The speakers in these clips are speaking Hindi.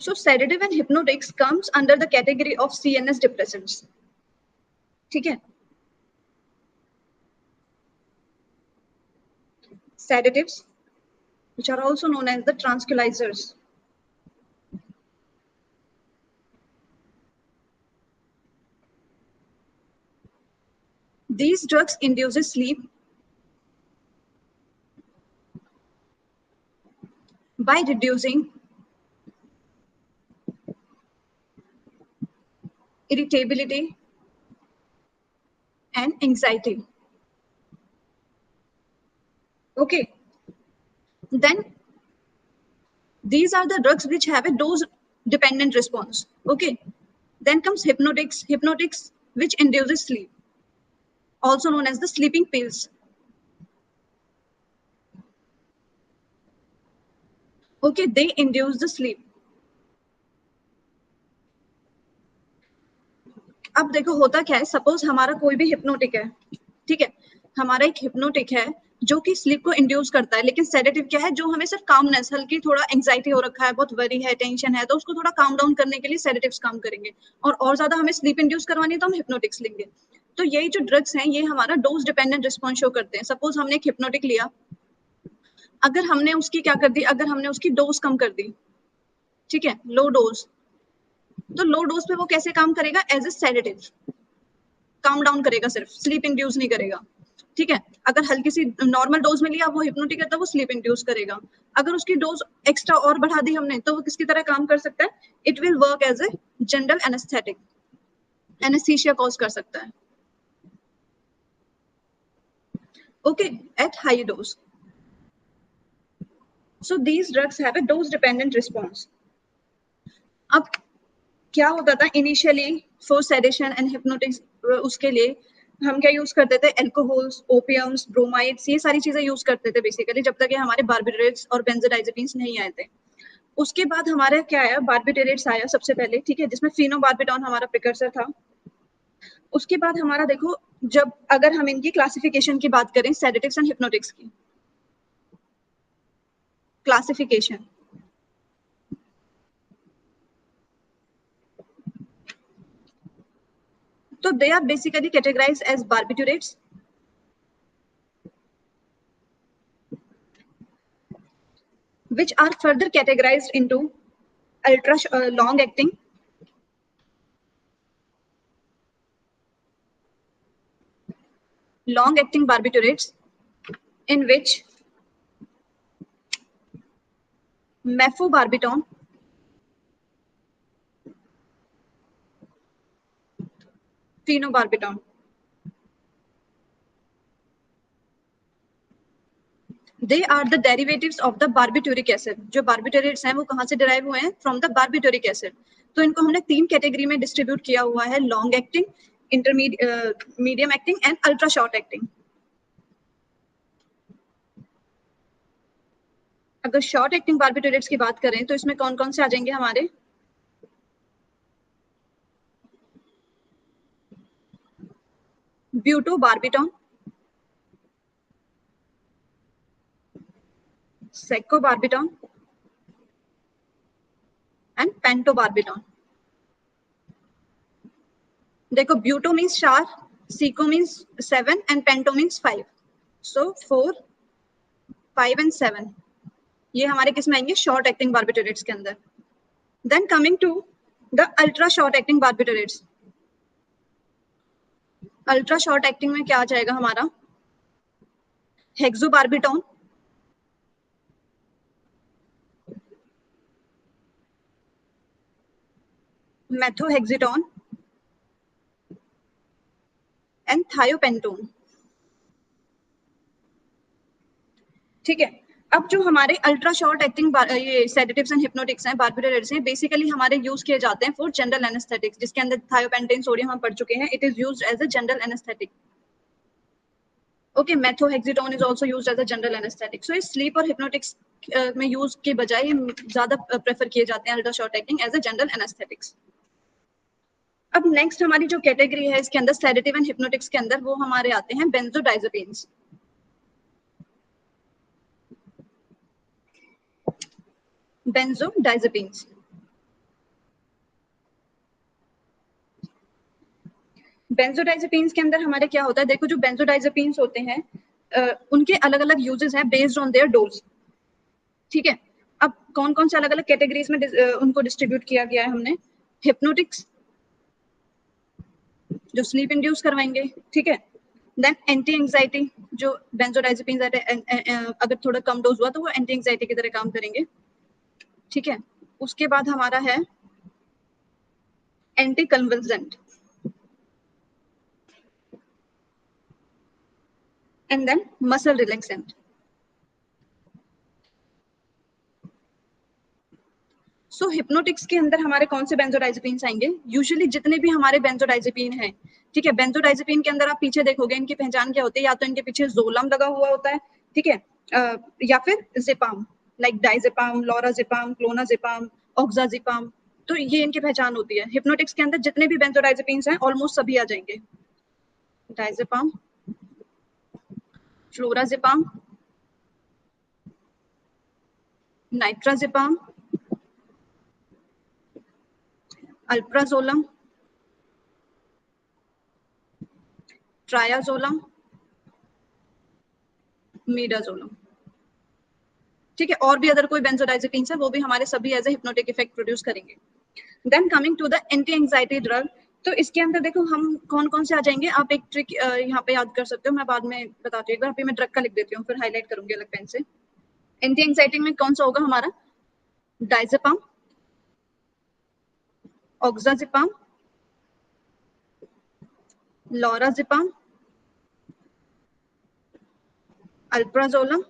So sedative and hypnotics comes under the category of CNS depressants. ठीक है. Sedatives, which are also known as the tranquilizers. These drugs induces sleep by reducing irritability and anxiety. Okay. Then these are the drugs which have a dose dependent response. Okay. Then comes hypnotics. Hypnotics which induces sleep, also known as the sleeping pills. Okay, they induce the sleep. अब देखो होता क्या है, सपोज हमारा कोई भी हिप्नोटिक है, ठीक है, हमारा एक हिप्नोटिक है जो कि स्लीप को इंड्यूस करता है, लेकिन सेडेटिव क्या है, जो हमें सिर्फ कामनेस, हल्की थोड़ा एंजाइटी हो रखा है, बहुत वरी है, टेंशन है, तो उसको थोड़ा काम डाउन करने के लिए सेडेटिव्स काम करेंगे, और ज्यादा हमें स्लीप इंड्यूस करवानी है तो हम हिप्नोटिक्स लेंगे. तो यही जो ड्रग्स हैं ये हमारा डोज डिपेंडेंट रिस्पॉन्स शो करते हैं. सपोज हमने एक हिप्नोटिक लिया, अगर हमने उसकी क्या कर दी, अगर हमने उसकी डोज कम कर दी, ठीक है, लो डोज, तो लो डोज पे वो कैसे काम करेगा, एज ए सेडेटिव काम डाउन करेगा, सिर्फ स्लीप इंड्यूस नहीं करेगा. ठीक है, अगर हल्की सी नॉर्मल डोज में लिया, वो हिप्नोटिक है तो वो स्लीप इंड्यूस करेगा. अगर उसकी डोज एक्स्ट्रा और बढ़ा दी हमने, तो वो किसकी तरह काम कर सकता है, it will work as a general anaesthetic, anaesthesia cause कर सकता है. Okay, at high dose. So these drugs have a dose dependent response. अब क्या होता था initially for sedation and hypnotics, उसके लिए हम क्या यूज करते थे, एल्कोहल्स, ओपियम्स, ब्रोमाइड्स, ये सारी चीजें यूज करते थे बेसिकली, जब तक ये हमारे बार्बिटरेट्स और बेंजोडाइजेपिन्स नहीं आए थे. उसके बाद हमारा क्या आया, बार्बिटरेट्स आया सबसे पहले, ठीक है, जिसमें फिनोबार्बिटॉन हमारा प्रिकर्सर था. उसके बाद हमारा देखो, जब अगर हम इनकी क्लासिफिकेशन की बात करें, सेडेटिव्स एंड हिप्नोटिक्स की क्लासिफिकेशन, तो they are basically categorized as barbiturates, which are further categorized into ultra long acting, barbiturates, in which meflobarbital, phenobarbital, they are the derivatives of the barbituric acid. जो barbiturates हैं वो कहाँ से derive हुए हैं, from the barbituric acid. तो इनको हमने 3 कैटेगरी में डिस्ट्रीब्यूट किया हुआ है, long acting, medium acting and ultra short acting. अगर शॉर्ट एक्टिंग बार्बिटरेट्स की बात करें तो इसमें कौन कौन से आ जाएंगे हमारे, ब्यूटोबार्बिटॉन, सेकोबार्बिटॉन एंड पेंटोबार्बिटॉन. देखो buto means 4, seco means 7 and pento means 5. So 4, 5 and 7 ये हमारे किस में आएंगे, शॉर्ट एक्टिंग बार्बिटरेट्स के अंदर. Then coming to the ultra short acting barbiturates. Ultra short acting में क्या आ जाएगा हमारा, हेक्सोबार्बिटॉन, मेथोहेक्सिटॉन एंड थायोपेंटोन. ठीक है, अब जो हमारे अल्ट्रा शॉर्ट एक्टिंग ये सेडेटिव्स एंड हिप्नोटिक्स हैं, बार्बिटरेट्स हैं, बेसिकली हमारे यूज किए जाते हैं फॉर जनरल एनेस्थेटिक्स, जिसके अंदर थायोपेंटेन, सोडियम हम पढ़ चुके हैं. It is used as a general anaesthetic. Okay, methohexitone is also used as a general anaesthetic. So इस स्लीप और हिप्नोटिक्स में यूज के बजाय ज्यादा प्रेफर किए जाते हैं ultra short acting as a general anaesthetics. अब नेक्स्ट हमारी जो कैटेगरी है इसके अंदर सेडेटिव एंड हिप्नोटिक्स के अंदर, वो हमारे आते हैं बेंजोडाइजेपिन्स. बेंजोडाइजेपिन्स बेंजोडाइजेपिन्स के अंदर हमारे क्या होता है, देखो जो बेंजोडाइजेपिन्स होते हैं उनके अलग अलग यूजेस हैं बेस्ड ऑन देयर डोज, ठीक है। अब कौन कौन से अलग अलग कैटेगरीज में उनको डिस्ट्रीब्यूट किया गया है हमने, हिप्नोटिक्स जो स्लीप इंड्यूस करवाएंगे, ठीक है, देन एंटी एंजाइटी जो बेंजोडाइजेपिन्स अगर थोड़ा कम डोज हुआ तो वो एंटी एंजाइटी की तरह काम करेंगे, ठीक है। उसके बाद हमारा है anti convulsant and then muscle relaxant. So hypnotics के अंदर हमारे कौन से बेंजोडाइजेपिन्स आएंगे, यूजुअली जितने भी हमारे बेंजोडाइजेपिन हैं, ठीक है, बेंजोडाइजेपिन के अंदर आप पीछे देखोगे इनकी पहचान क्या होती है, या तो इनके पीछे जोलम लगा हुआ होता है, ठीक है, या फिर जिपाम लाइक डाइजेपाम, लोराजिपाम, क्लोनाजिपाम, ऑक्साजिपाम, तो ये इनकी पहचान होती है। हिप्नोटिक्स के अंदर जितने भी बेंजोडाइजेपिन्स हैं ऑलमोस्ट सभी आ जाएंगे, डाइजेपाम, फ्लोराजिपाम, नाइट्राजिपाम, अल्प्राजोलम, ट्रायाजोलम, मीडाजोलम, ठीक है। और भी अदर कोई बेंजोडाइजेपिन्स है वो भी हमारे सभी as a hypnotic effect produce करेंगे। Then coming to the anti anxiety drug, तो इसके अंदर देखो हम कौन कौन से आ जाएंगे, आप एक ट्रिक यहाँ पे याद कर सकते हो, मैं बाद में बताती हूँ, एक बार अभी मैं ड्रग का लिख देती हूँ फिर हाईलाइट करूंगी अलग पेन से। एंटी एंजाइटी में कौन सा होगा हमारा, diazepam, oxazepam, lorazepam, alprazolam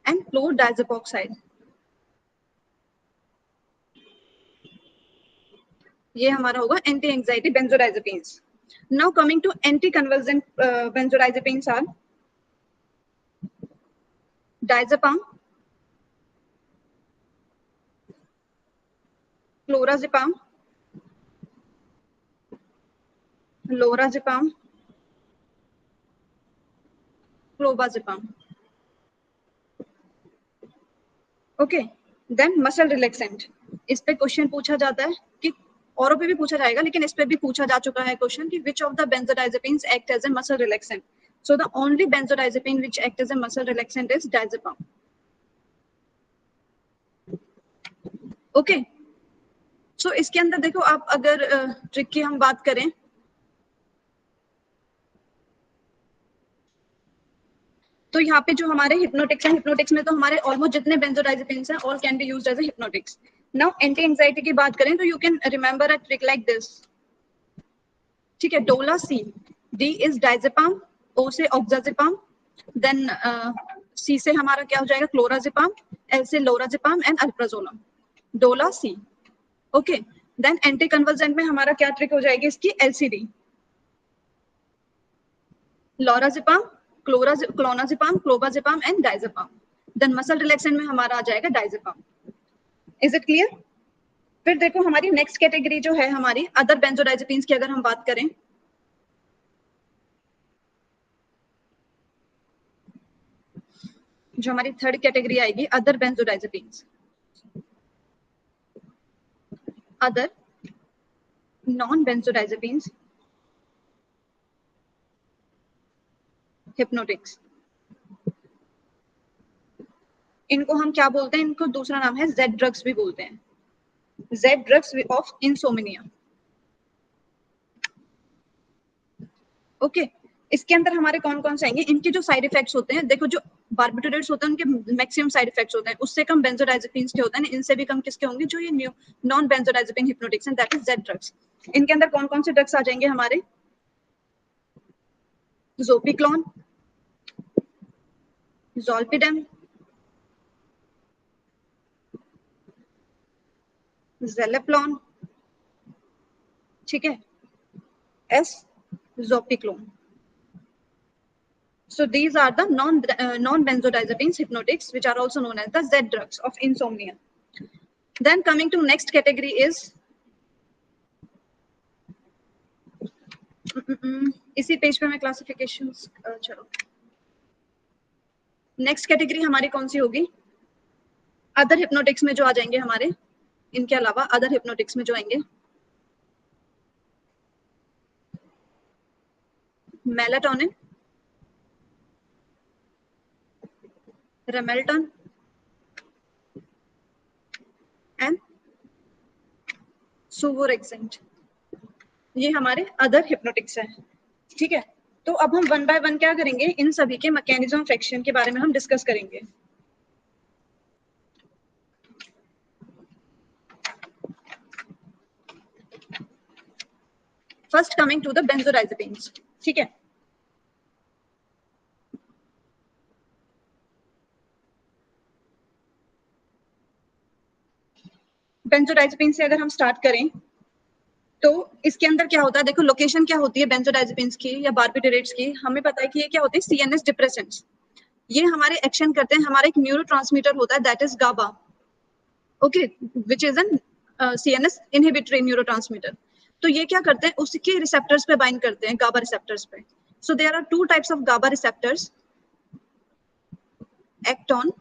and chlordiazepoxide, ये हमारा होगा anti anxiety benzodiazepines. Now coming to anti convergent benzodiazepines are diazepam, clonazepam, lorazepam, clobazam, okay. Then muscle relaxant, इस पे क्वेश्चन पूछा जाता है कि औरों पे भी पूछा जाएगा लेकिन इस पे भी पूछा जा चुका है क्वेश्चन कि which of the benzodiazepines act as a muscle relaxant, so the only benzodiazepine which act as a muscle relaxant is diazepam, okay. So इसके अंदर देखो आप अगर ट्रिक की हम बात करें तो यहाँ पे जो हमारे हिप्नोटिक्स हैं, हिप्नोटिक्स में तो हमारे ऑलमोस्ट जितने बेंजोडाइजेपिन्स हैं all can be used as a hypnotics. Now anti anxiety की बात करें तो you can remember a trick like this, ठीक है, DOLA C, D is diazepam, O से ऑक्साजिपाम, देन सी से हमारा क्या हो जाएगा क्लोराजिपाम, एल से लोराजिपाम एंड अल्प्राजोलम, डोला C, okay. Then anti convergent में हमारा क्या ट्रिक हो जाएगी इसकी, LCD, lorazepam, clonazepam, clobazam and diazepam, then muscle relaxant में हमारा आ जाएगा डाइजेपाम। Is it clear? फिर देखो हमारी नेक्स्ट कैटेगरी जो है हमारी अदर बेंजोडाइजेपिन्स की अगर हम बात करें, जो हमारी थर्ड कैटेगरी आएगी other benzodiazepines, other non benzodiazepines hypnotics, इनको हम क्या बोलते हैं, इनको दूसरा नाम है जेड ड्रग्स भी बोलते हैं, Z drugs of insomnia, okay. इसके अंदर हमारे कौन कौन से आएंगे, इनके जो साइड इफेक्ट्स होते हैं, देखो जो बार्बिटोरेट्स होते हैं उनके मैक्सिमम साइड इफेक्ट्स होते हैं, उससे कम बेंजोडाइजेपिन्स के होते हैं, इनसे भी कम किसके होंगे, जो ये नॉन बेंजोडाइजेपिन हिप्नोटिक्स हैं, दैट इज जेड ड्रग्स। इनके अंदर कौन कौन से ड्रग्स आ जाएंगे हमारे, ज़ोपिक्लोन, ज़ोल्पिडेम, ज़ेलेप्लोन, ठीक है, S zopiclone. So these are the non-benzodiazepines hypnotics, which are also known as the Z drugs of insomnia. Then coming to next category is इसी पेज पे मैं क्लासिफिकेशंस चलो नेक्स्ट कैटेगरी हमारी कौन सी होगी, अदर हिप्नोटिक्स में जो आ जाएंगे हमारे, इनके अलावा अदर हिप्नोटिक्स में जो आएंगे, मेलाटोनिन, रेमेल्टन एंड सुवोरेक्सेंट, ये हमारे अदर हिप्नोटिक्स हैं। ठीक है, तो अब हम वन बाय वन क्या करेंगे, इन सभी के मैकेनिज्म ऑफ एक्शन के बारे में हम डिस्कस करेंगे। First coming to the benzodiazepines. ठीक है, बेंजोडाइजेपिन से अगर हम स्टार्ट करें तो इसके अंदर क्या होता है, देखो लोकेशन क्या होती है बेंजोडाइजेपिन्स की या बार्बिटरेट्स की, हमें पता है कि ये क्या होते हैं, सीएनएस डिप्रेसेंट्स। ये हमारे एक्शन करते हैं, हमारा एक न्यूरोट्रांसमीटर होता है that is GABA, okay, which is an CNS inhibitory neurotransmitter. तो ये क्या करते हैं, उसके रिसेप्टर्स पे बाइंड करते हैं, गाबा रिसेप्टर्स पे। So there are two types of GABA receptors, act on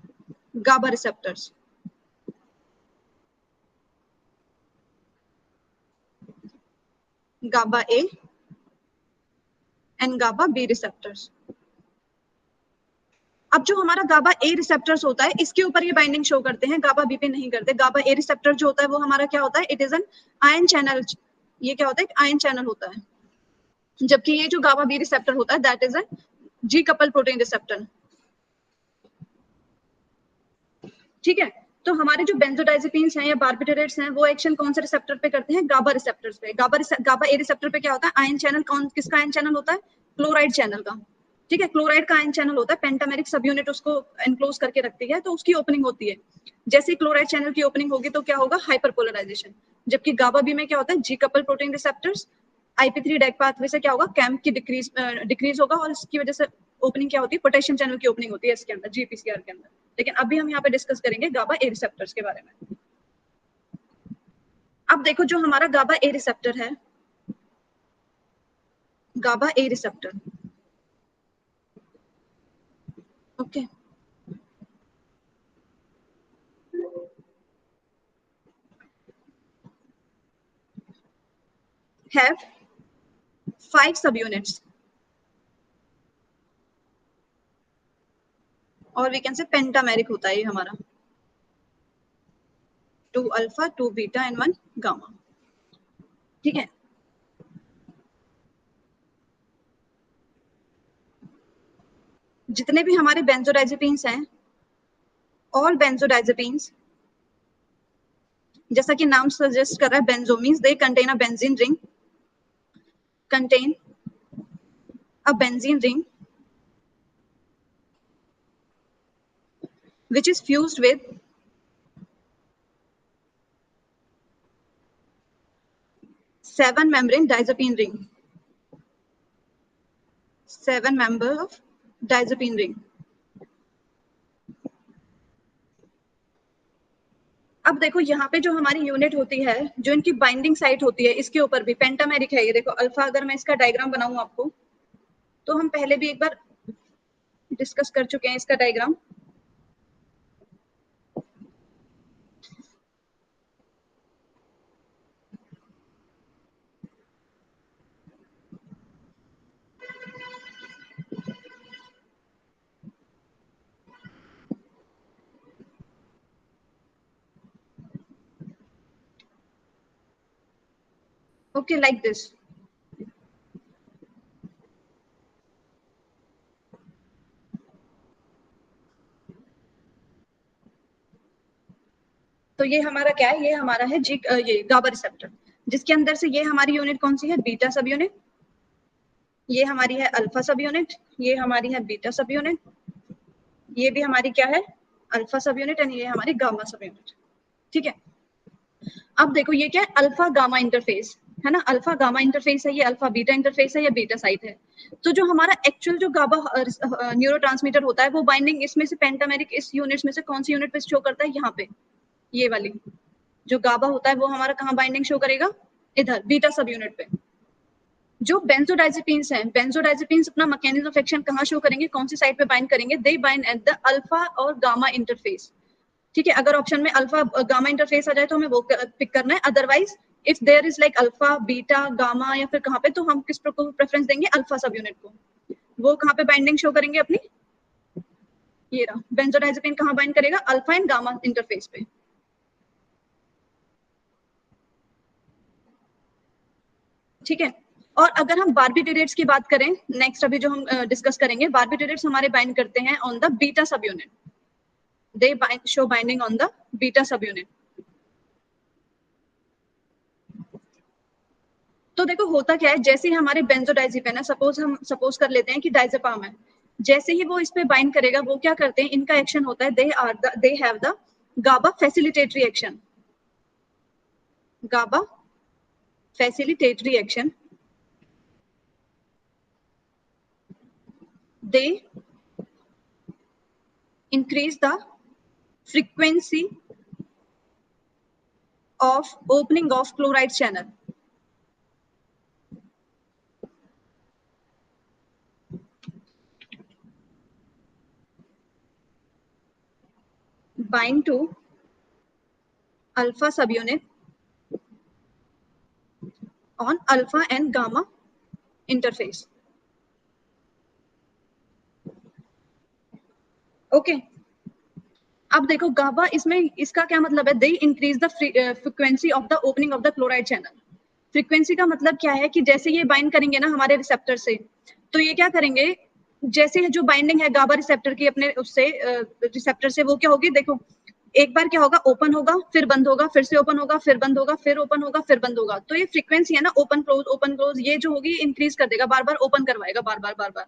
GABA receptors. GABA A and GABA B receptors। अब जो हमारा GABA A रिसेप्टर्स होता है इसके ऊपर ये बाइंडिंग शो करते हैं, GABA B पे नहीं करते। GABA A रिसेप्टर जो होता है वो हमारा क्या होता है, it is an ion channel. ये क्या होता है, एक आयन चैनल होता है, जबकि ये जो GABA B रिसेप्टर होता है that is an G couple protein receptor. ठीक है, तो हमारे जो बेंजोडाइजेपिन्स हैं या बार्बिटरेट्स हैं वो एक्शन कौन से रिसेप्टर पे करते हैं, गाबा रिसेप्टर्स पे। गाबा ए रिसेप्टर पे क्या होता है, आयन चैनल, कौन किसका आयन चैनल होता है, क्लोराइड चैनल का। ठीक है, क्लोराइड का आयन चैनल होता है, पेंटामेरिक सब यूनिट उसको एनक्लोज करके रखती है, तो उसकी ओपनिंग होती है। जैसे क्लोराइड चैनल की ओपनिंग होगी तो क्या होगा, हाइपरपोलराइजेशन। जबकि गाबा बी में क्या होता है, G couple protein receptors, IP3 DAG pathway से क्या होगा, कैम्प की डिक्रीज होगा, और इसकी वजह से ओपनिंग क्या होती है, पोटेशियम चैनल की ओपनिंग होती है इसके अंदर, GPCR के अंदर। लेकिन अभी हम यहाँ पे डिस्कस करेंगे गाबा ए रिसेप्टर्स के बारे में। अब देखो जो हमारा गाबा ए रिसेप्टर है, गाबा ए रिसेप्टर, ओके, हैव 5 सब यूनिट्स, और वी कैन से पेंटामेरिक होता है ये हमारा, 2 अल्फा 2 बीटा एंड 1 गामा। ठीक है, जितने भी हमारे बेंजोडाइजेपिन्स हैं, ऑल बेंजोडाइजेपिन्स, जैसा कि नाम सजेस्ट कर रहा है, benzo means, they contain a benzene ring, contain a benzene ring which is fused with 7 membrane diazepine ring, 7 member of diazepine ring। अब देखो यहाँ पे जो हमारी यूनिट होती है, जो इनकी बाइंडिंग साइट होती है, इसके ऊपर भी पेंटामेरिक है ये। देखो अल्फा, अगर मैं इसका डायग्राम बनाऊं आपको, तो हम पहले भी एक बार डिस्कस कर चुके हैं इसका डायग्राम। Okay, like this. तो ये हमारा क्या है, ये हमारा है ये गाबा रिसेप्टर, जिसके अंदर से ये हमारी यूनिट कौन सी है, बीटा सब यूनिट, ये हमारी है अल्फा सब यूनिट, ये हमारी है बीटा सब यूनिट, ये भी हमारी क्या है, अल्फा सब यूनिट, एंड ये हमारी गामा सब यूनिट। ठीक है, अब देखो ये क्या है, अल्फा गामा इंटरफेस है ना, अल्फा गामा इंटरफेस है, ये अल्फा बीटा इंटरफेस है, या बीटा साइट है। तो जो हमारा एक्चुअल जो गाबा न्यूरोट्रांसमीटर होता है वो बाइंडिंग इसमें से पेंटामेरिक इस यूनिट्स में से कौन सी यूनिट पे शो करता है, यहाँ पे ये वाली जो गाबा होता है वो हमारा कहाँ बाइंडिंग शो करेगा, इधर बीटा सब यूनिट पे। जो बेंजोडाइजेपिन्स हैं, बेंजोडाइजेपिन्स अपना मैकेनिज्म ऑफ एक्शन कहाँ शो करेंगे, कौन सी साइट पे बाइंड करेंगे, दे बाइंड एट द अल्फा और गामा इंटरफेस। ठीक है, अगर ऑप्शन में अल्फा गामा इंटरफेस आ जाए तो हमें वो पिक करना है, otherwise if there is like alpha beta gamma या फिर कहाँ पे, तो हम किस को प्रेफरेंस देंगे, अल्फा सब यूनिट को। वो कहाँ पे बाइंडिंग शो करेंगे अपनी, ये रहा, बेंजोडाइजेपिन कहाँ बाइंड करेगा, अल्फा एंड गामा इंटरफेस पे। ठीक है। और अगर हम बार्बिट्यूरेट्स की बात करें, नेक्स्ट अभी जो हम डिस्कस करेंगे, बार्बिट्यूरेट्स हमारे बाइंड करते हैं on the beta sub unit, they show binding on the beta sub unit. तो देखो होता क्या है, जैसे ही हमारे बेंजोडाइजेपिन है, सपोज कर लेते हैं कि डायजेपाम है, जैसे ही वो इस पे बाइंड करेगा, वो क्या करते हैं, इनका एक्शन होता है, they have the GABA facilitatory action, GABA facilitatory action, they increase the frequency of opening of chloride channel. Bind to alpha subunit on alpha and gamma interface. Okay. अब देखो गाबा, इसमें इसका क्या मतलब है, they increase the frequency of the opening of the chloride channel. Frequency का मतलब क्या है कि जैसे ये बाइंड करेंगे ना हमारे रिसेप्टर से, तो ये क्या करेंगे, जैसे जो बाइंडिंग है गाबा रिसेप्टर की अपने उससे रिसेप्टर से, वो क्या होगी, देखो एक बार क्या होगा, ओपन होगा, फिर बंद होगा, फिर से ओपन होगा, फिर बंद होगा, फिर ओपन होगा, फिर बंद होगा। तो ये फ्रीक्वेंसी है ना, ओपन क्लोज, ये जो होगी इंक्रीज कर देगा, बार बार ओपन करवाएगा, बार बार।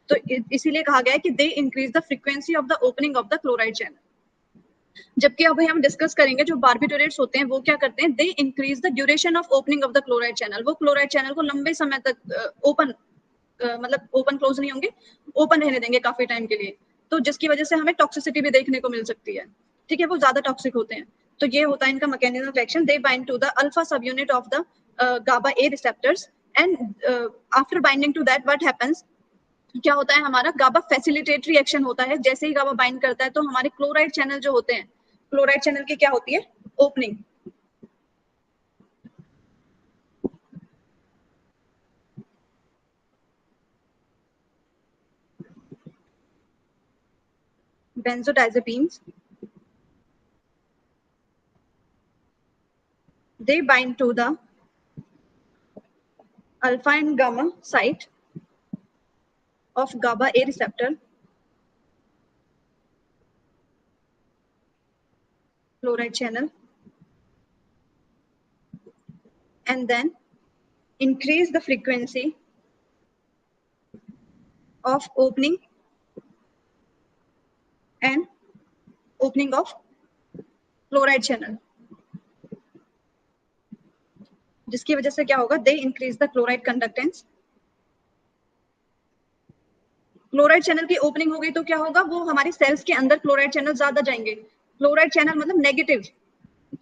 तो इसीलिए कहा गया है कि they increase the frequency of the opening of the chloride channel. जबकि अभी हम डिस्कस करेंगे जो बार्बिट्यूरेट्स होते हैं, वो क्या करते हैं, they increase the duration of opening of the chloride channel. वो क्लोराइड चैनल को लंबे समय तक ओपन मतलब ओपन क्लोज नहीं होंगे, ओपन रहने देंगे काफी टाइम के लिए, तो जिसकी वजह से हमें टॉक्सिसिटी भी देखने को मिल सकती है। ठीक है, वो ज्यादा टॉक्सिक होते हैं। तो ये होता है इनका mechanism of action, they bind to the alpha sub unit of the GABA A receptors and after binding to that what happens, क्या होता है, हमारा गाबा फैसिलिटेटरी एक्शन होता है। जैसे ही गाबा बाइंड करता है, तो हमारे क्लोराइड चैनल जो होते हैं, क्लोराइड चैनल की क्या होती है, opening. Benzodiazepines, they bind to the alpha and gamma site of GABA A receptor, chloride channel, and then increase the frequency of opening and opening of chloride channel, जिसकी वजह से क्या होगा, they increase the chloride conductance. Chloride channel की ओपनिंग हो गई तो क्या होगा, वो हमारी सेल्स के अंदर क्लोराइड चैनल ज्यादा जाएंगे। क्लोराइड चैनल मतलब नेगेटिव,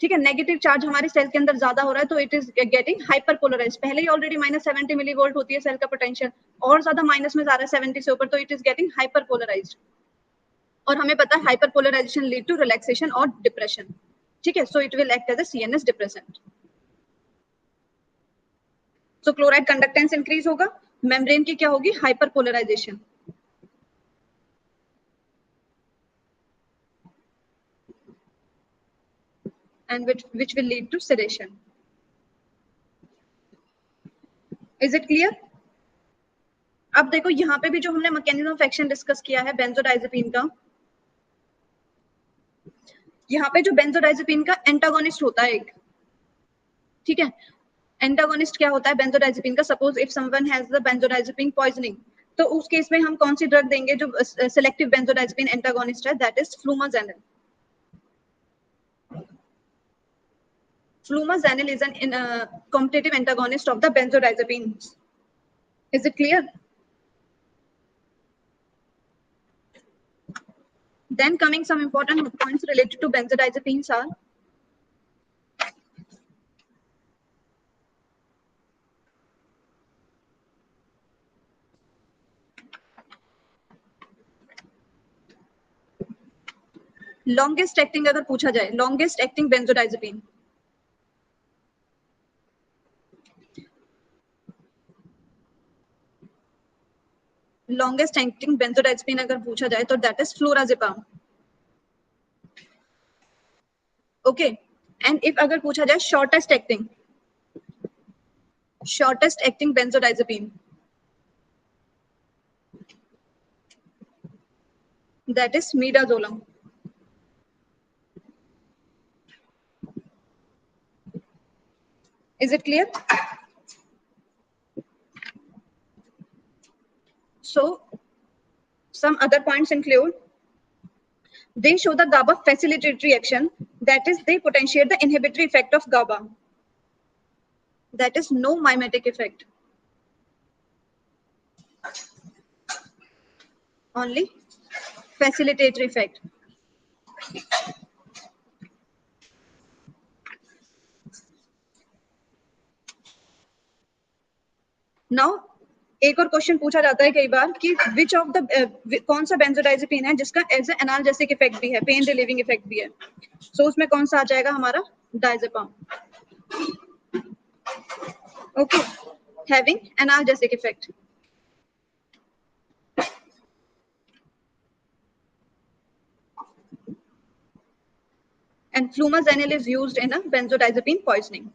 ठीक है, नेगेटिव चार्ज हमारे सेल के अंदर ज्यादा हो रहा है, तो it is getting hyper polarised. पहले ही ऑलरेडी -70 मिलीवोल्ट होती है सेल का पोटेंशियल, और ज्यादा माइनस में जा रहा है 70 से ऊपर, तो it is getting hyper polarised. और हमें पता है hyper polarisation lead to relaxation और डिप्रेशन। ठीक है, so it will act as a CNS depressant. So chloride conductance increase होगा, मेम्ब्रेन की क्या होगी, hyper polarisation. and which will lead to sedation. Is it clear? अब देखो यहाँ पे भी जो हमने मैकेनिज्म ऑफ एक्शन डिस्कस किया है बेंजोडाइजेपिन का, यहाँ पे जो बेंजोडाइजेपिन का एंटागोनिस्ट होता है एक, ठीक है, एंटागोनिस्ट क्या होता है बेंजोडाइजेपिन का, suppose if someone has the benzodiazepine poisoning, तो उस केस में हम कौन सी ड्रग देंगे जो सिलेक्टिव बेंजोडाइजेपिन एंटागोनिस्ट है, that is flumazenil. Flumazenil is an competitive antagonist of the benzodiazepines. Is it clear? Then coming some important points related to benzodiazepines are longest acting, अगर पूछा जाए longest acting benzodiazepine, longest acting benzodiazepine अगर पूछा जाए तो that is flurazepam. Okay, and if अगर पूछा जाए shortest acting benzodiazepine, that is midazolam. Is it clear? So some other points include they show the GABA facilitatory action, that is they potentiate the inhibitory effect of GABA, that is no mimetic effect, only facilitatory effect. Now एक और क्वेश्चन पूछा जाता है कई बार कि विच ऑफ द कौन सा बेंजोडाइजेपिन है जिसका एज एनाल्जेसिक इफेक्ट भी है, पेन रिलीविंग इफेक्ट भी है. सो उसमें कौन सा आ जाएगा हमारा diazepam. Okay, having analgesic effect. And flumazenil is used in a benzodiazepine poisoning.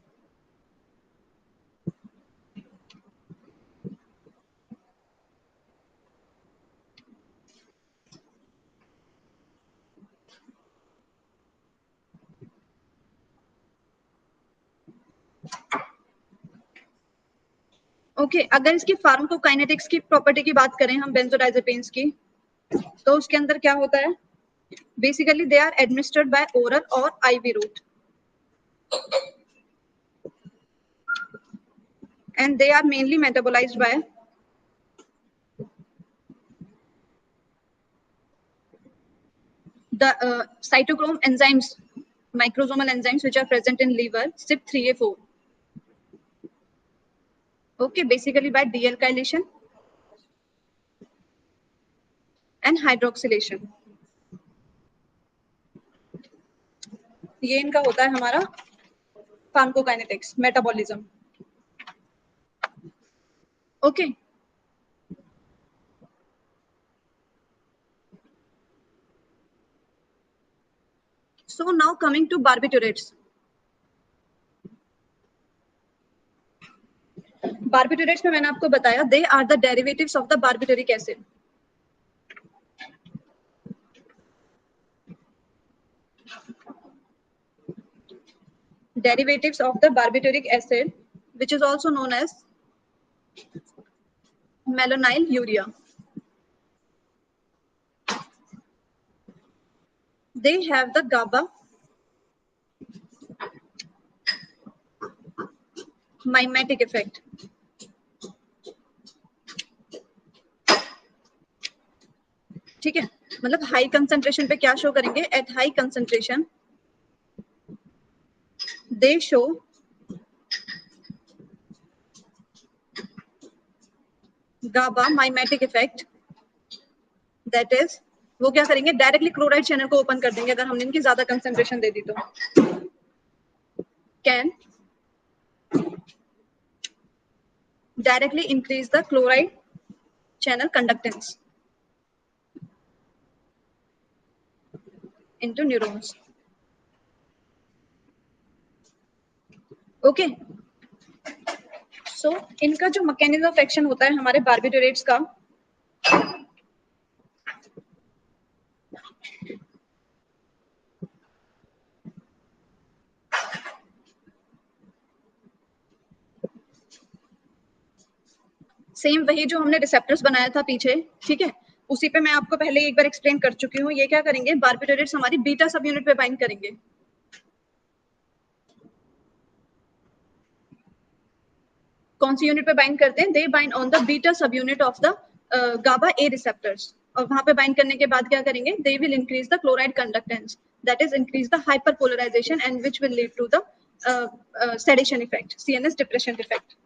Okay, अगर इसकी फार्माकोकाइनेटिक्स की प्रॉपर्टी की बात करें हम बेंजोडाइजेपिन्स की, तो उसके अंदर क्या होता है? Basically they are administered by oral और IV route, and they are mainly metabolized by the cytochrome enzymes, microsomal enzymes which are present in liver, CYP3A4. Okay, basically by dealkylation and hydroxylation. ये इनका होता है हमारा pharmacokinetics, metabolism. Okay, so now coming to barbiturates. Barbiturates में मैंने आपको बताया they are the derivatives of the barbituric acid. Derivatives of the barbituric acid, which is also known as malonyl urea. They have the GABA mimetic effect. ठीक है, मतलब हाई कंसंट्रेशन पे क्या शो करेंगे? At high concentration they show GABA mimetic effect, that is वो क्या करेंगे? डायरेक्टली क्लोराइड चैनल को ओपन कर देंगे अगर हमने इनकी ज्यादा कंसंट्रेशन दे दी तो. Can directly increase the chloride channel conductance into neurons. Okay, so इनका जो मैकेनिज्म ऑफ एक्शन होता है हमारे बार्बिटोरेट्स का, सेम वही जो हमने रिसेप्टर्स बनाया था पीछे, ठीक है, उसी पे मैं आपको पहले एक बार एक्सप्लेन कर चुकी हूँ. ये क्या करेंगे? बार्बिटोरेट्स हमारी बीटा सब यूनिट पे बाइंड करेंगे. कौन सी यूनिट पे बाइंड करते हैं? They bind on the beta sub unit of the GABA A receptors. और वहां पे बाइंड करने के बाद क्या करेंगे? They will increase the chloride conductance, that is increase the hyperpolarisation and which will lead to the sedation effect, CNS depression effect.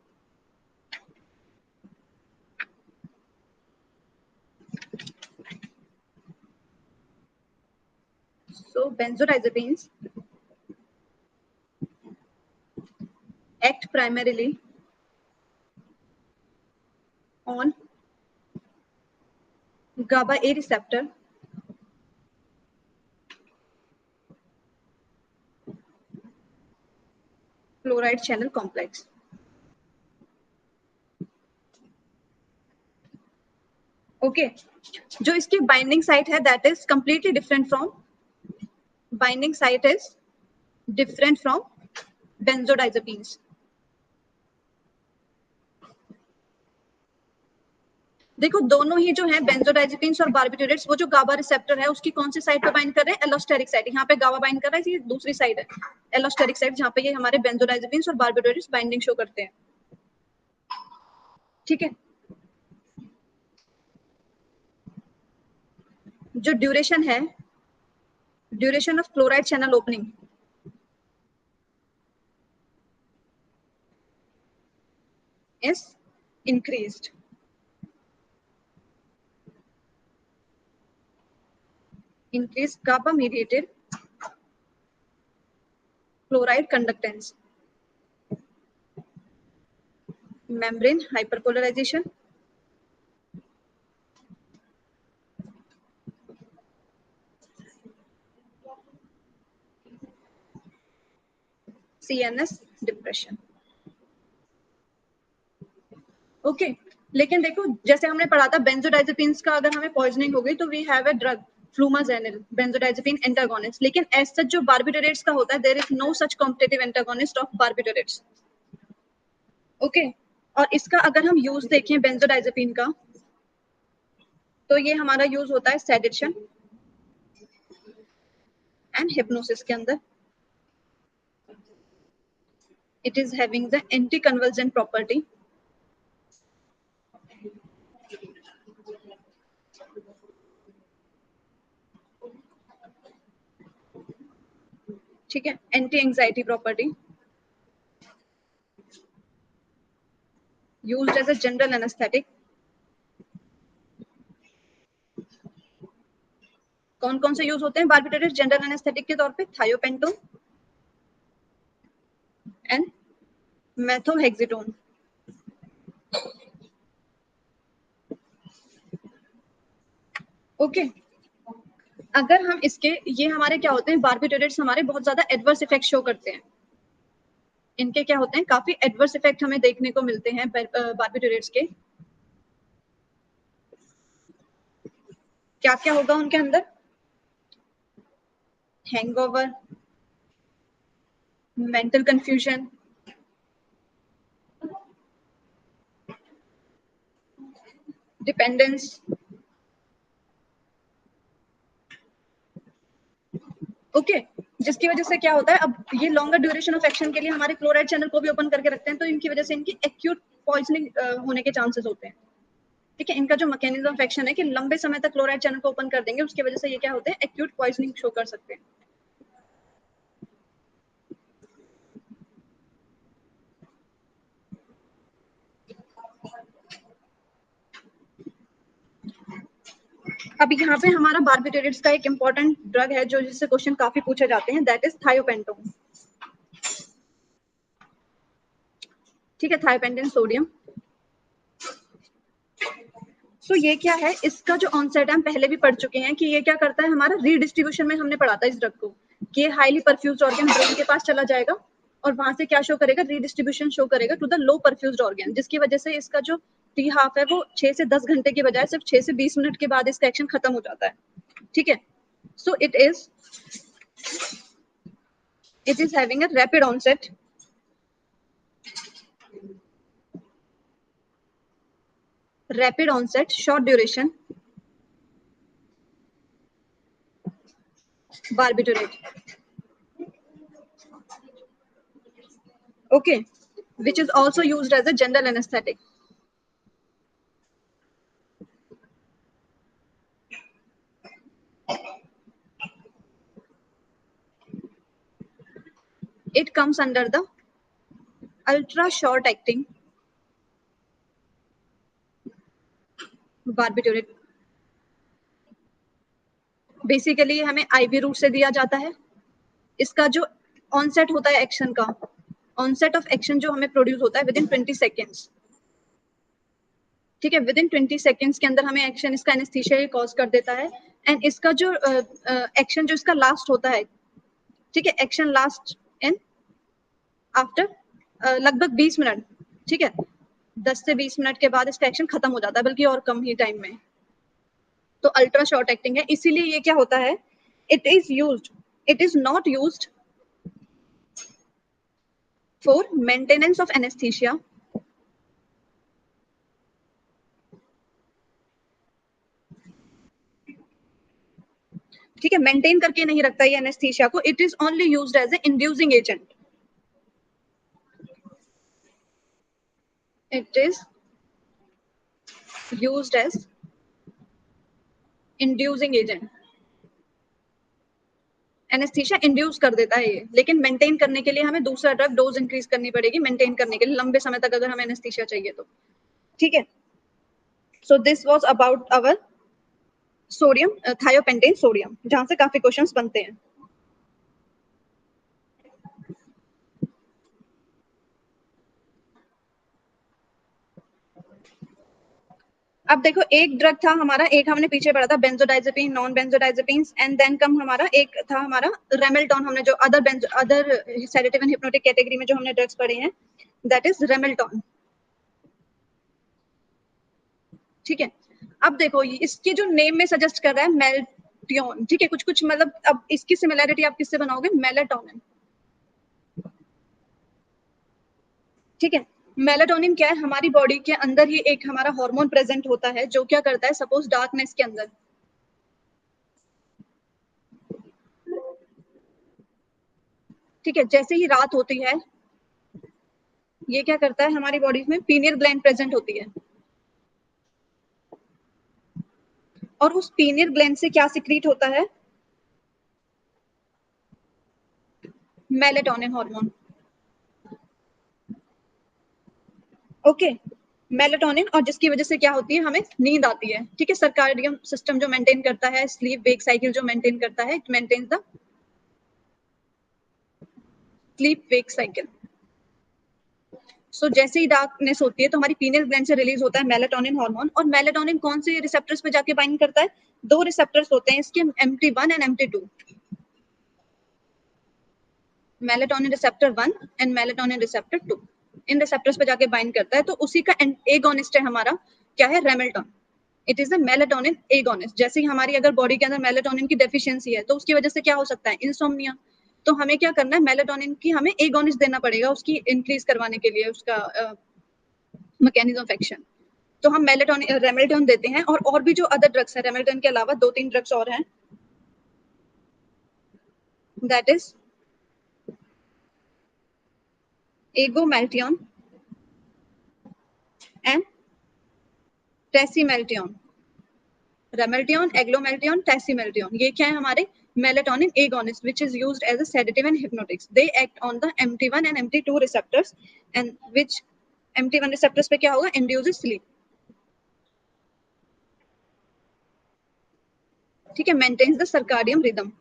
So benzodiazepines act primarily on GABA A receptor chloride channel complex. Okay जो इसकी बाइंडिंग साइट है that is completely different from binding site is different from benzodiazepines. देखो दोनों ही जो है बेंजोडाइजेपिन्स और बार्बिटूरेट्स, वो जो गाबा रिसेप्टर है उसकी कौन सी साइड पे बाइंड कर रहे हैं? Allosteric side. यहाँ पे गाबा बाइंड कर रहा है, ये दूसरी साइड है एलोस्टेरिक साइड, जहाँ पे ये हमारे बेंजोडाइजेपिन्स और बार्बिटूरेट्स बाइंडिंग शो करते हैं. ठीक है. जो ड्यूरेशन है, duration of chloride channel opening is increased. Increased GABA mediated chloride conductance. Membrane hyperpolarization. CNS depression. Okay लेकिन देखो जैसे हमने पढ़ा था बेंजोडाइजेपिन्स का अगर हमें पॉइजनिंग हो गई तो we have a drug flumazenil benzodiazepine antagonist. लेकिन एज सच जो बार्बिटूरेट्स का होता है there is no such competitive antagonist of barbiturates. Okay और इसका अगर हम यूज देखें बेंजोडाइजेपिन का तो ये हमारा यूज होता है सेडेशन एंड हिप्नोसिस के अंदर. It is having the anti convulsant property. ठीक है. Anti anxiety property. Used as a general anaesthetic. कौन कौन से यूज होते हैं बार्बिटूरेट्स जनरल एनेस्थेटिक के तौर पे? Thiopentone and मेथोहेक्सेटोन. ओके अगर हम इसके ये हमारे क्या होते हैं बार्बिटूरेट्स हमारे बहुत ज्यादा एडवर्स इफेक्ट शो करते हैं. इनके क्या होते हैं काफी एडवर्स इफेक्ट हमें देखने को मिलते हैं बार्बिटूरेट्स के. क्या क्या होगा उनके अंदर? Hangover, mental confusion, dependence. Okay जिसकी वजह से क्या होता है अब ये लॉन्गर ड्यूरेशन ऑफ एक्शन के लिए हमारे क्लोराइड चैनल को भी ओपन करके रखते हैं तो इनकी वजह से इनकी एक्यूट पॉइजनिंग होने के चांसेस होते हैं. ठीक है. इनका जो मैकेनिज्म ऑफ एक्शन है कि लंबे समय तक क्लोराइड चैनल को ओपन कर देंगे उसकी वजह से ये क्या होते हैं एक्यूट पॉइजनिंग शो कर सकते हैं. अब यहाँ पे हमारा बार्बिटूरेट्स का एक इंपॉर्टेंट ड्रग है जो जिससे क्वेश्चन काफी पूछे जाते हैं दैट इज थायोपेंटोन. ठीक है. Thiopentone sodium. सो ये क्या है इसका जो ऑनसेट हम पहले भी पढ़ चुके हैं कि ये क्या करता है हमारा रीडिस्ट्रीब्यूशन में हमने पढ़ा था इस ड्रग को कि ये हाईली परफ्यूज्ड ऑर्गन ब्रेन के पास चला जाएगा और वहां से क्या शो करेगा रीडिस्ट्रीब्यूशन शो करेगा to the low perfused organ जिसकी वजह से इसका जो टी हाफ है वो 6 से 10 घंटे के बजाय सिर्फ 6 से 20 मिनट के बाद इसका एक्शन खत्म हो जाता है. ठीक है. So it is having a rapid onset. Rapid onset, short duration, barbiturate. Okay, which is also used as a general anesthetic. It comes under the ultra short acting barbiturate. Basically हमें आईवी रूट से दिया जाता है. इसका जो ऑनसेट होता है एक्शन का, ऑनसेट ऑफ एक्शन जो हमें प्रोड्यूस होता है विद इन 20 सेकेंड्स. ठीक है, विद इन 20 सेकेंड्स के अंदर हमें एक्शन इसका एनेस्थीसिया कॉज कर देता है। एंड इसका जो एक्शन जो इसका लास्ट होता है, ठीक है, एक्शन लास्ट इन आफ्टर लगभग 20 मिनट, ठीक है, 10 से 20 मिनट के बाद इसका एक्शन खत्म हो जाता है, बल्कि और कम ही टाइम में। तो अल्ट्रा शॉर्ट एक्टिंग है, इसीलिए ये क्या होता है, it is not used for maintenance of anaesthesia, ठीक है, मेंटेन करके नहीं रखता ये एनेस्थीसिया को, it is only used as a inducing agent, it is used as inducing agent. Anaesthesia induce कर देता है ये, लेकिन मेंटेन करने के लिए हमें दूसरा ड्रग डोज इंक्रीज करनी पड़ेगी, मेंटेन करने के लिए लंबे समय तक अगर हमें एनेस्थीसिया चाहिए तो, ठीक है। So this was about our sodium thiopentone sodium, जहां से काफी क्वेश्चंस बनते हैं। अब देखो, एक ड्रग था हमारा, एक हमने पीछे पढ़ा था benzodiazepine, non benzodiazepines, and then come हमारा एक था हमारा रेमेल्टॉन, हमने जो other sedative and hypnotic category में जो हमने ड्रग्स पढ़े हैं, दैट इज रेमेल्टॉन, ठीक है। अब देखो, इसके जो नेम में सजेस्ट कर रहा है मेल्टियन, ठीक है, कुछ कुछ मतलब, अब इसकी सिमिलैरिटी आप किससे बनाओगे, मेलाटोनिन, ठीक है। मेलाटोनिन क्या है, हमारी बॉडी के अंदर ही एक हमारा हार्मोन प्रेजेंट होता है, जो क्या करता है, सपोज डार्कनेस के अंदर, ठीक है, जैसे ही रात होती है, ये क्या करता है, हमारी बॉडी में पीनियल ग्लैंड प्रेजेंट होती है, और उस पीनियल ग्लैंड से क्या सिक्रीट होता है, मेलाटोनिन हार्मोन, ओके। मेलाटोनिन, और जिसकी वजह से क्या होती है, हमें नींद आती है, ठीक है। सर्काडियन सिस्टम जो मेंटेन करता है, स्लीप वेक साइकिल जो मेंटेन करता है, it maintains the sleep wake cycle. So जैसे ही डार्कनेस होती है तो हमारी पीनियल ग्लैंड से रिलीज होता है मेलाटोनिन हार्मोन, और मेलाटोनिन कौन से रिसेप्टर्स पे जाके बाइंड करता है, दो रिसेप्टर्स होते हैं इसके, MT1 and MT2, melatonin receptor 1 and melatonin receptor 2, in receptors पे जाके बाइंड करता है। तो उसी का एगोनिस्ट है हमारा, क्या है, ramelteon, it is the melatonin agonist. जैसे ही हमारी अगर बॉडी के अंदर मेलाटोनिन की डेफिशिएंसी है, तो उसकी वजह से क्या हो सकता है, इंसोम्निया। तो हमें क्या करना है, मेलाटोनिन की हमें एगोनिस्ट देना पड़ेगा उसकी इंक्रीज करवाने के लिए, उसका मैकेनिज्म ऑफ एक्शन। तो हम मेलाटोनिन रेमेल्टोन देते हैं, और भी जो अदर ड्रग्स है रेमेल्टोन के अलावा 2-3 ड्रग्स और हैं, दैट इज एगोमेल्टियन एंड टेसिमेल्टियन, रेमेल्टियन, एग्लोमेल्टियन, टेसिमेल्टियन, ये क्या है हमारे melatonin agonist, which is used as a sedative and hypnotics. They act on the MT1 and MT2 receptors, and which MT1 receptors पे क्या होगा, induces sleep, ठीक है, maintains the circadian rhythm.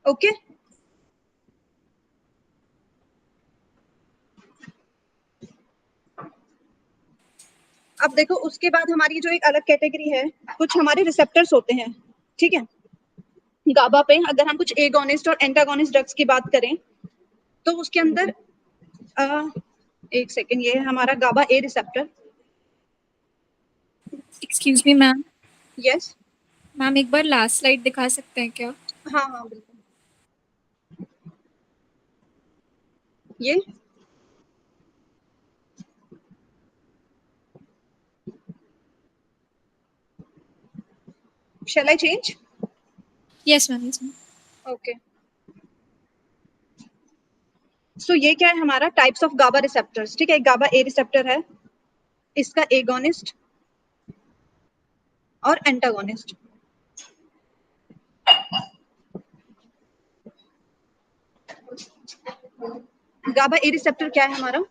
Okay okay? अब देखो, उसके बाद हमारी जो एक अलग कैटेगरी है, कुछ हमारे रिसेप्टर्स होते हैं, ठीक है। गाबा पे अगर हम कुछ एगोनिस्ट और एंटागोनिस्ट ड्रग्स की बात करें, तो उसके अंदर एक सेकेंड, ये है हमारा GABA A receptor. Excuse me ma'am. Yes ma'am, एक बार लास्ट स्लाइड दिखा सकते हैं क्या? हाँ हाँ बिल्कुल, ये shall I change? Yes ma'am, yes ma'am. Okay, so ये क्या है हमारा, टाइप्स ऑफ गाबा रिसेप्टर्स, ठीक है। एक गाबा ए रिसेप्टर है, इसका एगोनिस्ट और एंटागोनिस्ट। गाबा ए रिसेप्टर क्या है हमारा,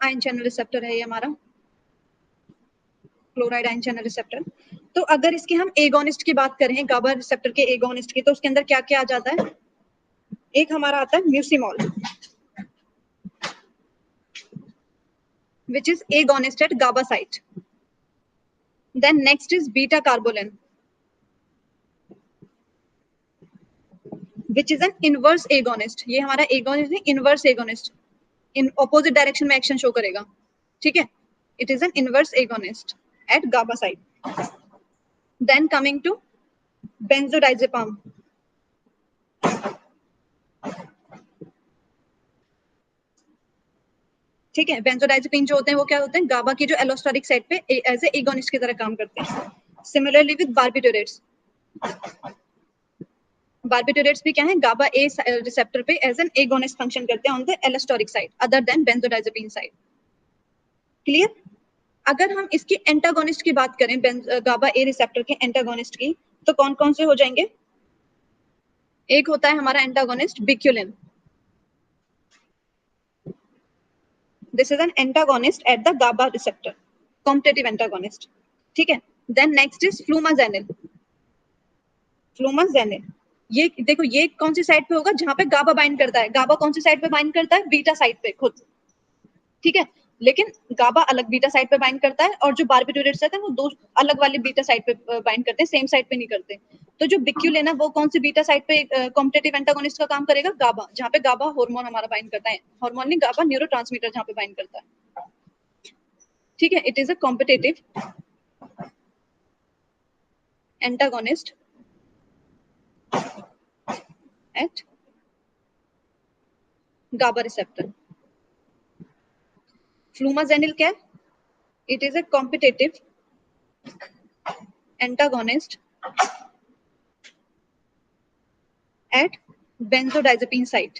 आयन चैनल रिसेप्टर है ये हमारा, क्लोराइड आयन चैनल रिसेप्टर। तो अगर इसके हम एगोनिस्ट की बात करें, गाबा रिसेप्टर के एगोनिस्ट की, तो उसके अंदर क्या क्या आ जाता है? एक हमारा आता है म्यूसिमॉल, which is agonist at GABA site. Then next is beta carbolin, which is an inverse agonist. ये हमारा agonist नहीं, inverse agonist, in opposite direction में action show करेगा, ठीक है? It is an inverse agonist at GABA site. Then coming to benzodiazepam. ठीक है, बेंजोडाइजेपिन जो होते हैं वो क्या होते हैं? गाबा की जो एलोस्टेरिक साइट पे एज ए एगोनिस्ट की तरह काम करते हैं। सिमिलरली विद बार्बिटूरेट्स, बार्बिटूरेट्स भी क्या है? गाबा ए रिसेप्टर पे एज एन एगोनिस्ट फंक्शन करते हैं on the allosteric side other than benzodiazepine side. Clear? अगर हम इसकी एंटागोनिस्ट की बात करें, गाबा ए रिसेप्टर के एंटागोनिस्ट की, तो कौन कौन से हो जाएंगे? एक होता है हमारा antagonist bicuculline, this is an antagonist at the GABA receptor, competitive antagonist, ठीक है? Then next is flumazenil, flumazenil ये देखो, ये कौन सी साइड पे होगा? जहां पे गाबा बाइंड करता है। गाबा कौन सी साइड पे बाइंड करता है? बीटा साइड पे खुद, ठीक है? लेकिन गाबा अलग बीटा साइड पे बाइंड करता है, और जो बार्बिटूरेट्स रहते हैं वो दो अलग वाले बीटा साइड पे बाइंड करते हैं, सेम साइड पे नहीं करते। तो जो बिक्यूलिन है वो कौन सी बीटा साइड पे कॉम्पिटिटिव एंटागोनिस्ट का काम करेगा? गाबा, जहां पे गाबा हार्मोन हमारा बाइंड करता है, हार्मोन नहीं, गाबा न्यूरोट्रांसमीटर जहां पे बाइंड करता है, ठीक है? It is a competitive antagonist at GABA receptor. Flumazenil क्या है? It is a competitive antagonist at benzodiazepine site.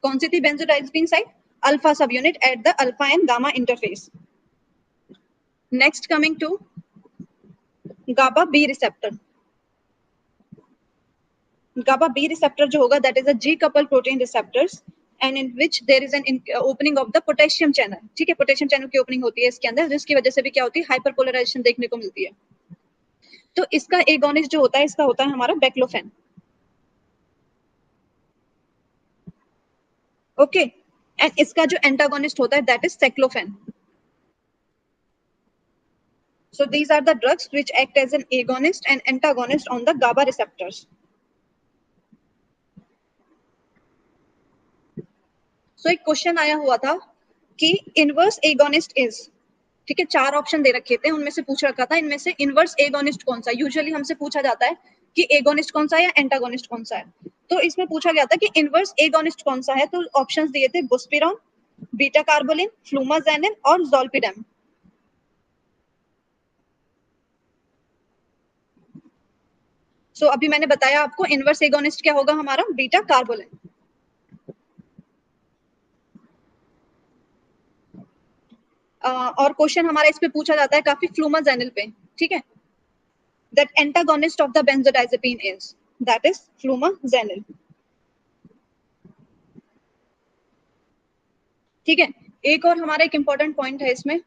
कौन सी थी benzodiazepine site? Alpha subunit at the alpha and gamma interface. Next coming to GABA B receptor. GABA B receptor जो होगा, that is a G coupled protein receptors and in which there is an opening of the potassium channel, ठीक है? potassium channel की opening होती है इसके अंदर, जिसकी वजह से भी क्या होती है? हाइपरपोलराइजेशन देखने को मिलती है। तो इसका एगोनिस्ट जो होता है, इसका होता है हमारा बेक्लोफेन, ओके? एंड इसका जो एंटागोनिस्ट होता है that is saclofen. So these are the drugs which act as an agonist and antagonist on the GABA receptors. So एक क्वेश्चन आया हुआ था कि इनवर्स एगोनिस्ट इज, ठीक है? 4 ऑप्शन दे रखे थे, उनमें से पूछ रखा था इनमें से इनवर्स एगोनिस्ट कौन सा। यूजुअली हमसे पूछा जाता है कि एगोनिस्ट कौन सा है या एंटागोनिस्ट कौन सा है। तो इसमें पूछा गया था कि इनवर्स एगोनिस्ट कौन सा है, तो ऑप्शंस दिए थे बुस्पिरॉन, बीटा कार्बोलिन, फ्लूमाजेनिल और ज़ोल्पिडेम। सो अभी मैंने बताया आपको इनवर्स एगोनिस्ट क्या होगा हमारा? बीटा कार्बोलिन। और क्वेश्चन हमारा इस पे पूछा जाता है काफी फ्लूमाजेनिल पे, ठीक है? That antagonist of the benzodiazepine is, that is flumazenil, ठीक है? एक और हमारा एक इंपॉर्टेंट पॉइंट है इसमें,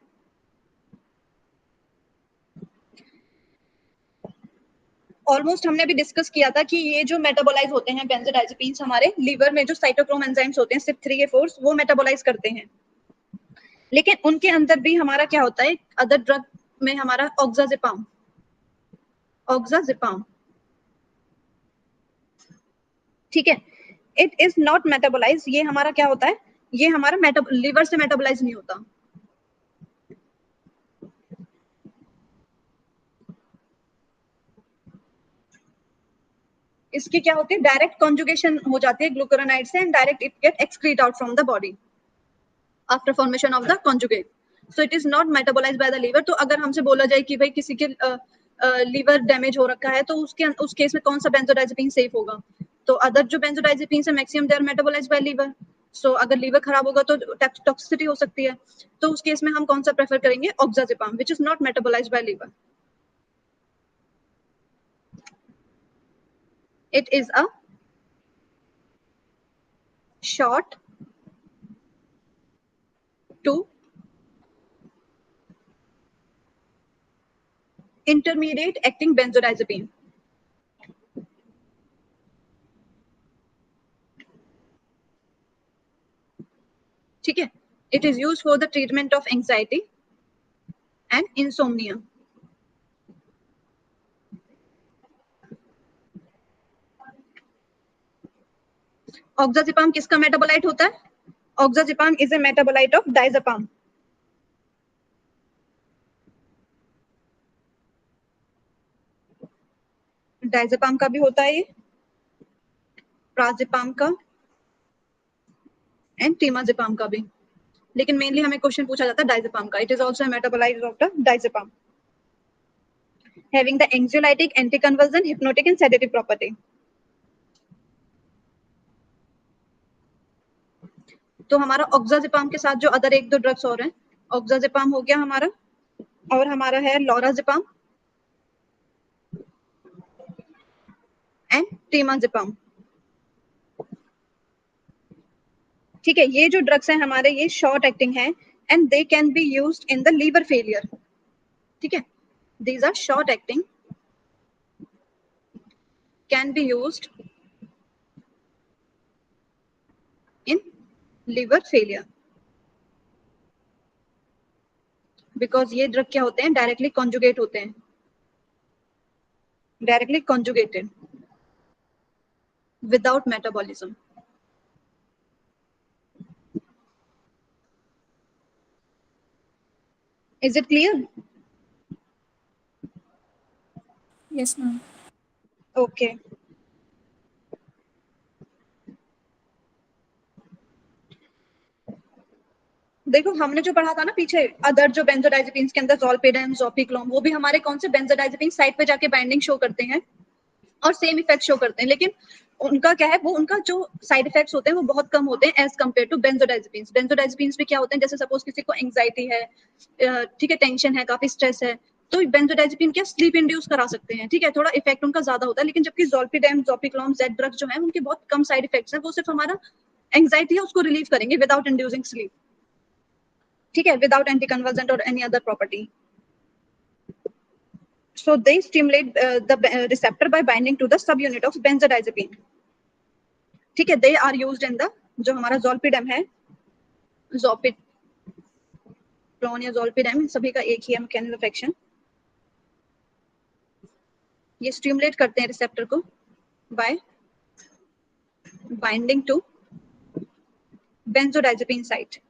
ऑलमोस्ट हमने भी डिस्कस किया था कि ये जो मेटाबोलाइज होते हैं बेंजोडाइजेपिन्स, हमारे लीवर में जो साइटोक्रोम एंजाइम्स होते हैं CYP3A4 वो मेटाबोलाइज करते हैं। लेकिन उनके अंदर भी हमारा क्या होता है? अदर ड्रग में हमारा ऑक्साजिपाम, ऑक्साजिपाम, ठीक है? It is not metabolise. ये हमारा क्या होता है? ये हमारा लीवर से मेटाबोलाइज नहीं होता। इसकी क्या होती है? डायरेक्ट कॉन्जुगेशन हो जाती है ग्लूकुरोनाइड से and direct it get excrete out from the body after formation of the conjugate. So it is not metabolise by the liver. तो अगर हमसे बोला जाए कि भाई किसी के लीवर डैमेज हो रखा है, तो उस केस में कौन सा बेंजोडाइजेपिन सेफ होगा? तो अदर जो बेंजोडाइजेपिन है maximum they are metabolize by liver. So अगर लीवर खराब होगा तो टॉक्सिसिटी हो सकती है। तो उस केस में हम कौन सा प्रेफर करेंगे? Oxazepam, which is not metabolise by liver. It is a short to intermediate acting benzodiazepine. ठीक है, it is used for the treatment of anxiety and insomnia. ऑक्साजिपाम किसका मेटाबोलाइट होता है? Oxazepam is a metabolite of diazepam. Diazepam का भी होता है ये, प्राजिपाम का एंड टीमाजिपाम का भी, लेकिन मेनली हमें क्वेश्चन पूछा जाता है डायजेपाम का. It is also a metabolite of the diazepam, having the anxiolytic, anticonvulsant, hypnotic and sedative property. तो हमारा ऑक्साजिपाम के साथ जो अदर एक दो ड्रग्स और हैं, ऑक्साजिपाम हो गया हमारा, और हमारा है लोराजिपाम एंड टीमाजिपाम. ठीक है, ये जो ड्रग्स हैं हमारे, ये शॉर्ट एक्टिंग है and they can be used in the liver failure. ठीक है, these are short acting, can be used in liver failure, because ये ड्रग क्या होते हैं, डायरेक्टली कॉन्जुगेट होते हैं, directly conjugated without metabolism. Is it clear? Yes, ma'am. Okay. देखो हमने जो पढ़ा था ना पीछे, अदर जो बेंजोडाइजेपिन्स के अंदर ज़ोलपेडेम, ज़ोपिक्लोम, वो भी हमारे कौन से बेंजोडाइजेपिन साइट पे जाके बाइंडिंग शो करते हैं और सेम इफेक्ट शो करते हैं, लेकिन उनका क्या है, वो उनका जो साइड इफेक्ट्स होते हैं वो बहुत कम होते हैं as compare to benzodiazepines. Benzodiazepines में क्या होते हैं, जैसे सपोज किसी को एंग्जाइटी है, ठीक है, टेंशन है, काफी स्ट्रेस है, तो बेंजोडाइजेपिन क्या स्लीप इंड्यूस करा सकते हैं. ठीक है, थोड़ा इफेक्ट उनका ज्यादा होता है, लेकिन जबकि ज़ोलपेडेम, ज़ोपिक्लोम, जेड ड्रग जो है उनके बहुत कम साइड इफेक्ट्स हैं, वो सिर्फ हमारा एंग्जाइटी है उसको रिलीव करेंगे विदाउट इंड्यूसिंग स्लीप. ठीक है, विदाउट एंटीकन्वल्सेंट और any other property. So they stimulate the receptor by binding to the subunit of benzodiazepine. ठीक है, they are used in the, जो हमारा ज़ोलपेडेम है, ज़ोपिक्लोन या ज़ोलपेडेम, सभी का एक ही है मैकेनिज्म ऑफ एक्शन. ये स्टिमुलेट करते हैं रिसेप्टर को by binding to benzodiazepine site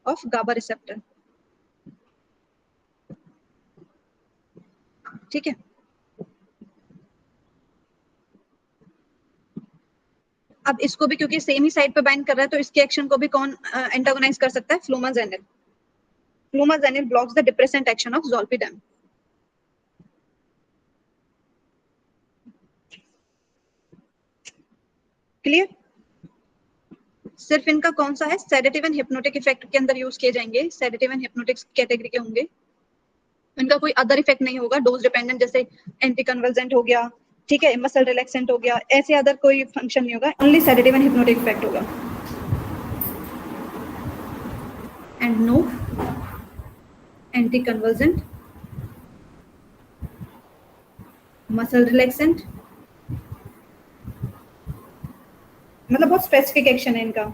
of GABA receptor. ठीक है, अब इसको भी क्योंकि सेम ही साइड पे बाइंड कर रहा है, तो इसके एक्शन को भी कौन एंटागोनाइज कर सकता है, flumazenil. Flumazenil blocks the depressant action of zolpidem. Clear? सिर्फ इनका कौन सा है, सेडेटिव एंड हिप्नोटिक इफेक्ट के अंदर यूज किए जाएंगे, सेडेटिव एंड हिप्नोटिक कैटेगरी के होंगे. इनका कोई अदर इफेक्ट नहीं होगा, डोज डिपेंडेंट, जैसे एंटी कन्वल्सेंट हो गया, ठीक है, मसल रिलैक्सेंट हो गया, ऐसे अदर कोई फंक्शन नहीं होगा, only sedative and hypnotic effect होगा. And no anti convulsant, muscle relaxant, मतलब बहुत स्पेसिफिक एक्शन है इनका.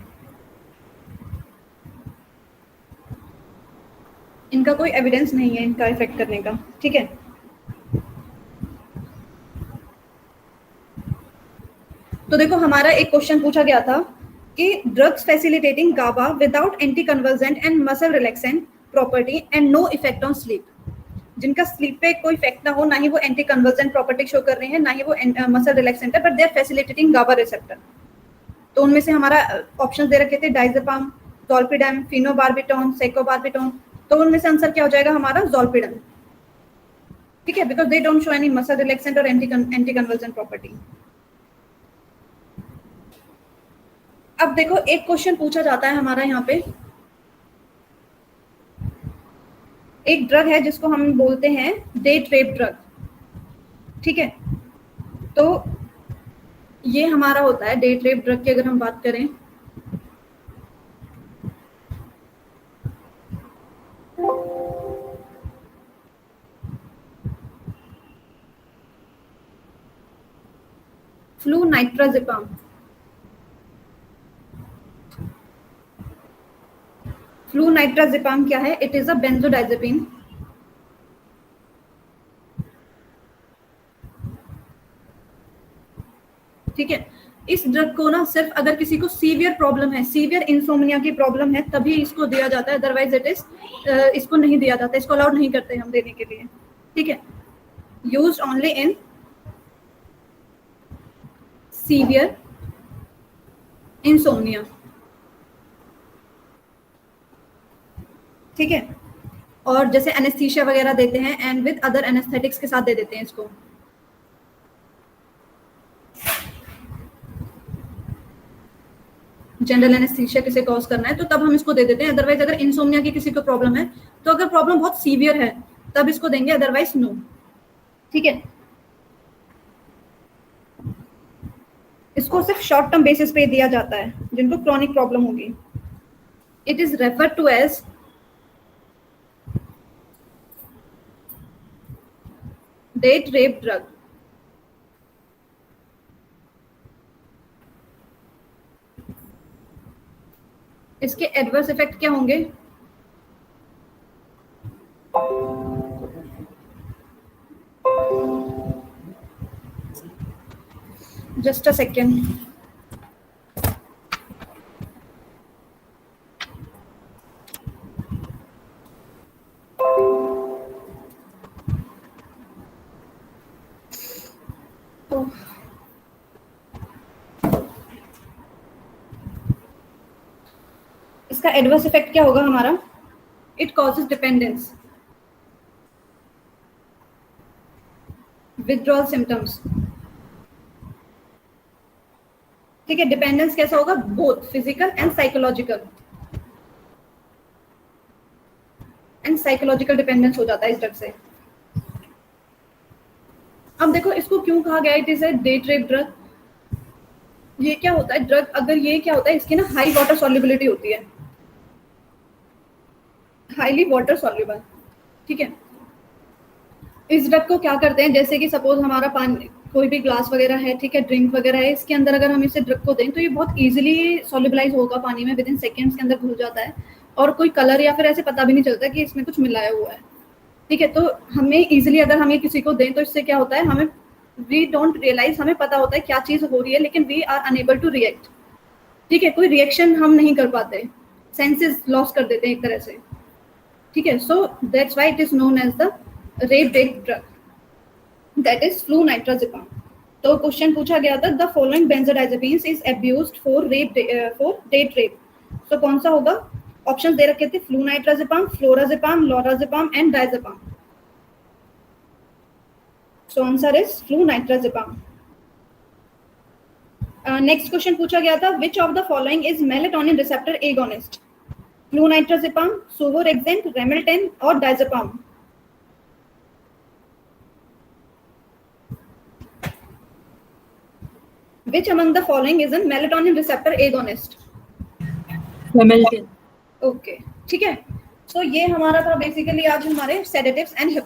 इनका कोई एविडेंस नहीं है इनका इफेक्ट करने का. ठीक है, तो देखो हमारा एक क्वेश्चन पूछा गया था कि drugs facilitating GABA without anti convulsant and muscle relaxant property and no effect on sleep. जिनका स्लीप पे कोई इफेक्ट ना हो, ना ही वो एंटी कन्वल्सेंट प्रॉपर्टी शो कर रहे हैं, ना ही वो मसल रिलैक्सेंट है, but they are facilitating GABA receptor. तो उनमें से हमारा ऑप्शन दे रखे थे डायजेपाम, ज़ोलपेडेम, फिनोबार्बिटोन, सेकोबार्बिटोन. तो उनमें से आंसर क्या हो जाएगा हमारा, ज़ोलपेडेम. ठीक है, because they don't show any muscle relaxant और एंटी कन्वल्सेंट प्रॉपर्टी. अब देखो एक क्वेश्चन पूछा जाता है हमारा यहाँ पे, एक ड्रग है जिसको हम बोलते हैं डेट रेप ड्रग. ठीक है, तो ये हमारा होता है डेट रेप ड्रग की अगर हम बात करें, फ्लूनाइट्राज़ेपाम। फ्लूनाइट्राज़ेपाम क्या है? It is a benzodiazepine. ठीक है, इस ड्रग को ना सिर्फ अगर किसी को सीवियर प्रॉब्लम है, सीवियर इंसोम्निया की प्रॉब्लम है, तभी इसको दिया जाता है, अदरवाइज इट इज इसको नहीं दिया जाता, इसको अलाउड नहीं करते हम देने के लिए। ठीक है, used only in severe insomnia. ठीक है, और जैसे एनेस्थीसिया वगैरह देते हैं एंड विद अदर एनेस्थेटिक्स के साथ दे देते हैं इसको। जनरल एनेस्थीसिया किसे कॉज करना है तो तब हम इसको दे देते हैं, अदरवाइज अगर इंसोम्निया की किसी को प्रॉब्लम है तो अगर प्रॉब्लम बहुत सीवियर है तब इसको देंगे, अदरवाइज नो। ठीक है, इसको सिर्फ शॉर्ट टर्म बेसिस पे दिया जाता है जिनको क्रॉनिक प्रॉब्लम होगी। It is referred to as date rape drug. इसके एडवर्स इफेक्ट क्या होंगे? Just a second. इसका एडवर्स इफेक्ट क्या होगा हमारा? It causes dependence, withdrawal symptoms. ठीक है, डिपेंडेंस कैसा होगा? Both physical and psychological, and psychological dependence हो जाता है इस ड्रग से। अब देखो इसको क्यों कहा गया it is a date rape drug. ये क्या होता है ड्रग, अगर ये क्या होता है, इसकी ना हाई वाटर सॉल्युबिलिटी होती है, हाईली वाटर सॉल्युबल। ठीक है, इस ड्रग को क्या करते हैं, जैसे कि सपोज हमारा पानी कोई भी ग्लास वगैरह है, ठीक है, ड्रिंक वगैरह है, इसके अंदर अगर हम इसे ड्रग को दें तो ये बहुत इजीली सॉल्युबलाइज होगा पानी में, विद इन सेकेंड्स के अंदर घुल जाता है और कोई कलर या फिर ऐसे पता भी नहीं चलता कि इसमें कुछ मिलाया हुआ है। ठीक है, तो हमें इजीली अगर हम ये किसी को दें तो इससे क्या होता है, हमें वी डोंट रियलाइज, हमें पता होता है क्या चीज हो रही है लेकिन we are unable to react. ठीक है, कोई रिएक्शन हम नहीं कर पाते, सेंसेस लॉस कर देते हैं एक तरह से। ठीक है, so that's why it is known as the rape date drug, that is flunitrazepam. तो क्वेश्चन पूछा गया था, the following benzodiazepines is abused for date rape. तो कौन सा होगा? ऑप्शन दे रखे थे, flunitrazepam, flurazepam, lorazepam and diazepam. So answer is flunitrazepam. Next question पूछा गया था, which of the following is melatonin receptor agonist? Flunitrazepam, suvorexant, ramelteon और diazepam. Which among the following is a melatonin receptor agonist? Hamilton. Okay, ठीक है, so ये हमारा था बेसिकली आज हमारे सेडेटिव्स एंड